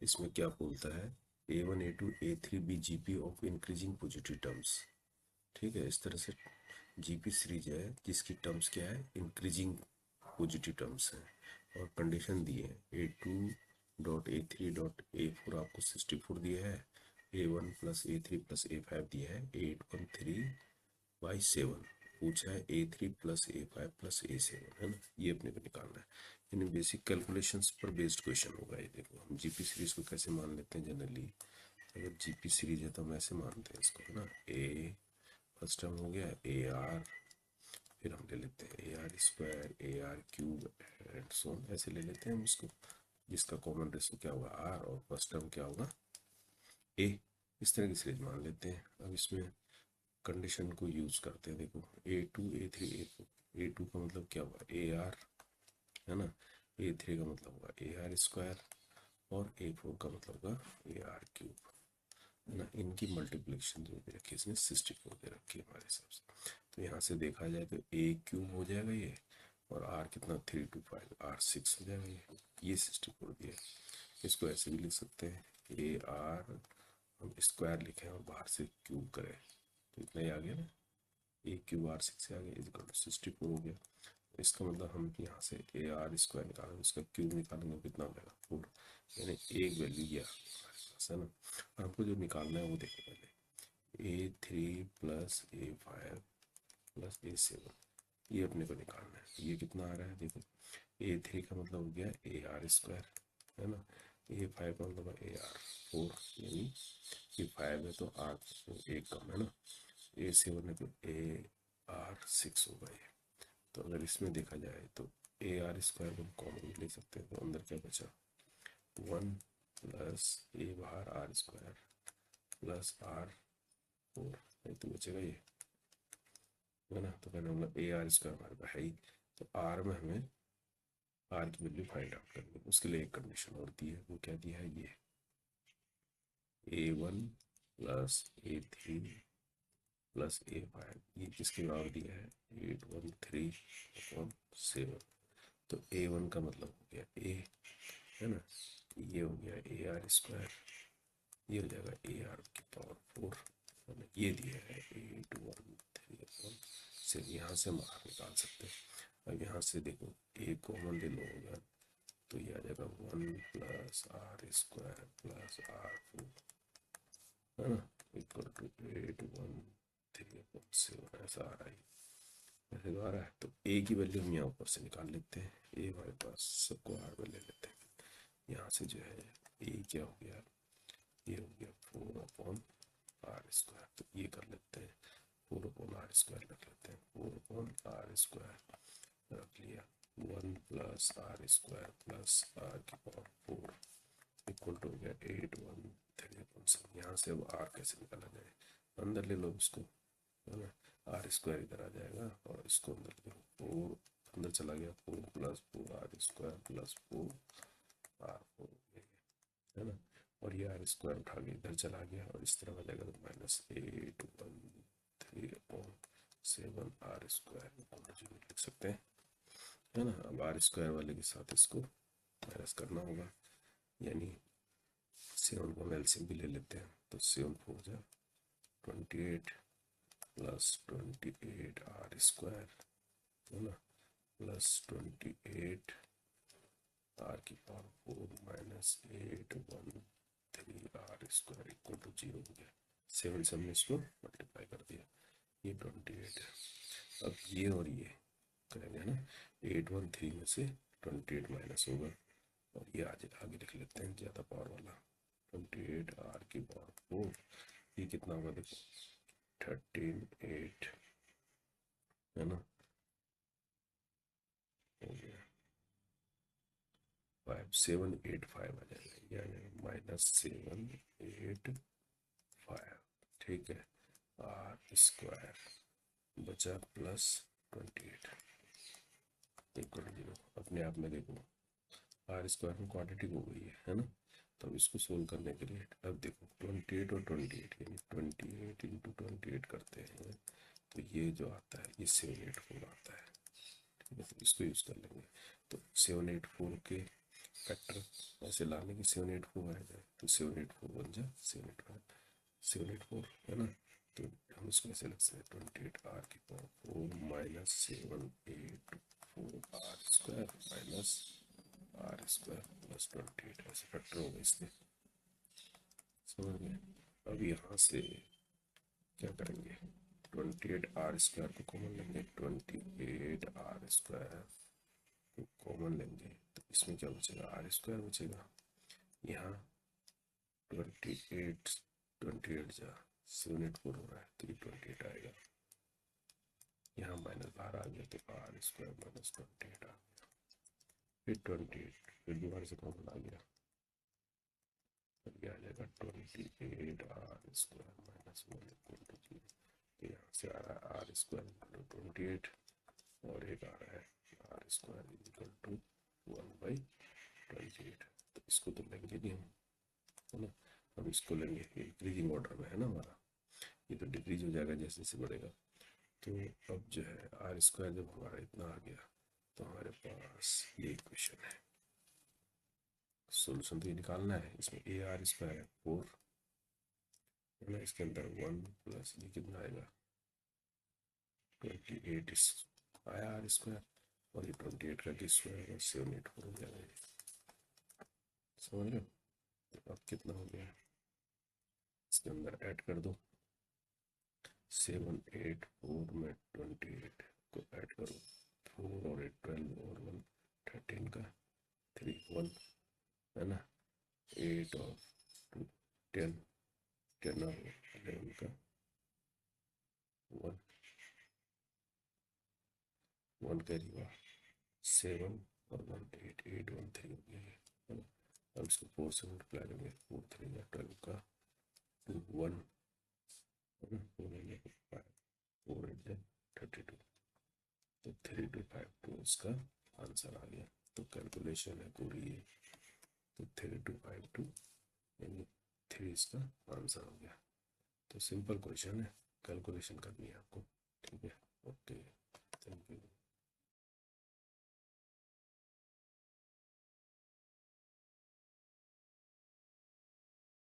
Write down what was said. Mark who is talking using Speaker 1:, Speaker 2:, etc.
Speaker 1: इसमें क्या बोलता है, A1 A2 A3 be GP of increasing positive terms. ठीक है, इस तरह से GP सीरीज है जिसकी टर्म्स क्या है, इंक्रीजिंग पॉजिटिव टर्म्स हैं, और कंडीशन दी है A2.A3.A4 आपको 64 दिया है, A1 plus A3 plus A5 दिया है 813/7, पूछा है A3 plus A5 plus A7, है ना, ये अपने को निकालना है। यानी बेसिक कैलकुलेशंस पर बेस्ड क्वेश्चन होगा ये। देखो हम जीपी सीरीज को कैसे मान लेते हैं जनरली, अगर जीपी सीरीज है तो हम ऐसे मानते हैं इसको, है ना, ए फर्स्ट टर्म हो गया ए आर, फिर हम ले लेते हैं A R square A R cube and so on, ऐसे ले लेते हैं हम इसको, जिसका कॉमन रेशो क्या होगा आर और फर्स्ट टर्म क्या होगा ए। इस तरह की सीरीज मान लेते हैं। अब इसमें कंडीशन को यूज करते हैं। देखो A2 A3 A4, A2 का मतलब क्या होगा ए आर, है ना, A3 का मतलब होगा ए आर स्क्वायर, और A4 का मतलब होगा ए आर क्यूब, है ना। इनकी मल्टीप्लिकेशन जो दे रखी है इसने 64 दे रखी है हमारे हिसाब से। तो यहाँ से देखा जाए तो ए क्यूब हो जाएगा ये, और आर कितना 325 आर 6 हो जाएगा ये 64 दिया है। इसको ऐसे भी लिख सकते हैं ए आर हम स्क्वायर लिखें और बाहर से क्यूब करें तो इतना ही आ गया ना, ए क्यूब आर 6 से आ गया इजिकल टू 64 हो गया। इसका मतलब हम यहाँ से ए आर स्क्वायर निकालेंगे, इसका क्यूब निकालेंगे कितना हो जाएगा 4, यानी एक वैल्यू ये हमारे पास, है ना। और हमको जो निकालना है वो देखो पहले A3 plus A5 plus A7, ये अपने को निकालना है। ये कितना आ रहा है देखो, A3 का मतलब हो गया ए आर स्क्वायर, है ना, A5 का मतलब है ए आर 4, यानी ये 5 है तो आर एक कम, है ना, A7 है तो ए आर 6 होगा ये। तो अगर इसमें देखा जाए तो ए आर स्क्वायर को कॉमन ले सकते हैं, तो अंदर क्या बचा 1 प्लस ए बाहर आर स्क्वायर प्लस आर 4, नहीं तो बचेगा ये, है ना। तो कहना मतलब ए आर स्क्वायर हमारे पास है ही, तो आर में हमें आर की वैल्यू फाइंड आउट करनी है। उसके लिए एक कंडीशन और दी है, वो क्या दिया है, ये A1 plus A3 plus A5, ये किसके बराबर दिया है 813/7। तो A1 का मतलब हो गया A, है ना, ये हो गया ए आर स्क्वायर, ये हो जाएगा ए आर की पावर 4, ये दिया है 813/7। यहाँ से हम आर निकाल सकते हैं। अब यहाँ से देखो ए कॉमन ले लो होगा तो ये आ जाएगा 1 plus r square plus r 4, है ना, इक्वल टू 813/7, ऐसा आ रहा है, ऐसे तो आ रहा है। तो ए की वैल्यू हम यहाँ ऊपर से निकाल लेते हैं, ए हमारे पास सबको आर में ले लेते हैं। यहाँ से जो है ए क्या हो गया, ये हो गया 4/r², तो ये कर लेते हैं 4/r² रख लेते हैं, 4/r² रख लिया, 1 प्लस R² प्लस आर की पावर 4 इक्वल टू हो गया 813/7। यहाँ से अब आर कैसे निकाला जाए, अंदर ले लो इसको, है ना, R² इधर आ जाएगा और इसको अंदर ले लो, 4 अंदर चला गया, 4 प्लस 4R² प्लस 4R4, है ना, और ये R² उठा के इधर चला गया और इस तरह आ जाएगा तो -813/7R² लिख सकते हैं, है ना। अब R² वाले के साथ इसको माइनस करना होगा, यानी 7 को हम एलसीएम भी ले लेते हैं, तो 7 4 जा 28 प्लस 28R², है ना, प्लस 28 आर की power 4 minus 813R² equal to 0 हो गया। 7 से हमने इसको मल्टीप्लाई कर दिया, ये 28 है। अब ये और ये करेंगे, है ना, 813 में से 28 माइनस होगा, और ये आगे लिख लेते हैं ज़्यादा पावर वाला, 28 आर की पावर 4, ये कितना होगा देखो 138, है ना, हो गया 5785 आ जाएगा, यानी -785, ठीक है। R² बचा प्लस 28 इक्वल 0। अपने आप में देखो R² में क्वांटिटी हो गई है ना। तो इसको सोल्व करने के लिए अब देखो 28 और 28 यानी 28 इंटू 28 करते हैं, तो ये जो आता है ये 784 आता है, ठीक है। तो इसको यूज़ कर लेंगे, तो 784 के फैक्टर ऐसे लाने की 784 आ जाए, तो 784 बन जाए 784 है ना। तो हम इसको ऐसे लिख सकते हैं 28r⁴ minus 784r² minus r² plus 28, ऐसे फैक्टर होगा इसके, समझ गए। अब यहाँ से क्या करेंगे, 28r² को कॉमन लेंगे, 28r² को कॉमन लेंगे, तो इसमें क्या बचेगा, r² बचेगा। यहाँ 28 जा 784 हो रहा है, तो ये 28 आएगा। यहाँ माइनस बाहर आ गया, तो r² माइनस 28 आ गया, फिर 28, फिर दोबारा से कॉमन आ गया, तो ये आ जाएगा 28r² माइनस 1 इक्वल टू 0। तो यहाँ से आ रहा है r² इक्वल टू 28, और एक आ रहा है r² इक्वल टू 1/28। तो इसको तो लेंगे नहीं हम, है ना, हम इसको लेंगे, इंक्रीजिंग ऑर्डर में है ना हमारा, ये तो डिक्रीज हो जाएगा जैसे जैसे बढ़ेगा। तो अब जो है r² जब हमारा इतना आ गया, तो हमारे पास ये इक्वेशन है, सोल्यूशन तो ये निकालना है। इसमें ar² है 4 है ना, इसके अंदर 1 प्लस ये कितना आएगा 28 आया r², और ये 28 का स्क्वायर 784 हो जाएगा ये, समझ रहे हो। तो अब कितना हो गया, इसके अंदर ऐड कर दो, 784 में 28 को ऐड करो, 4 और 8 12 और 1 13 का 3 1 है ना, 8 और 2 10 10 और 11 का 1 1 कैरी हुआ, 7 और 1 8 8 1 3 हो गया है ना। अब इसको 4 से मल्टीप्लाई करेंगे, 4 3 या 12 का 2 1 है ना, 4 या 5 4 8 या 32, तो 3252 इसका आंसर आ गया। तो कैलकुलेशन है पूरी ये, तो 3252 यानी 3 इसका आंसर हो गया। तो सिंपल क्वेश्चन है, कैलकुलेशन करनी है आपको, ठीक है।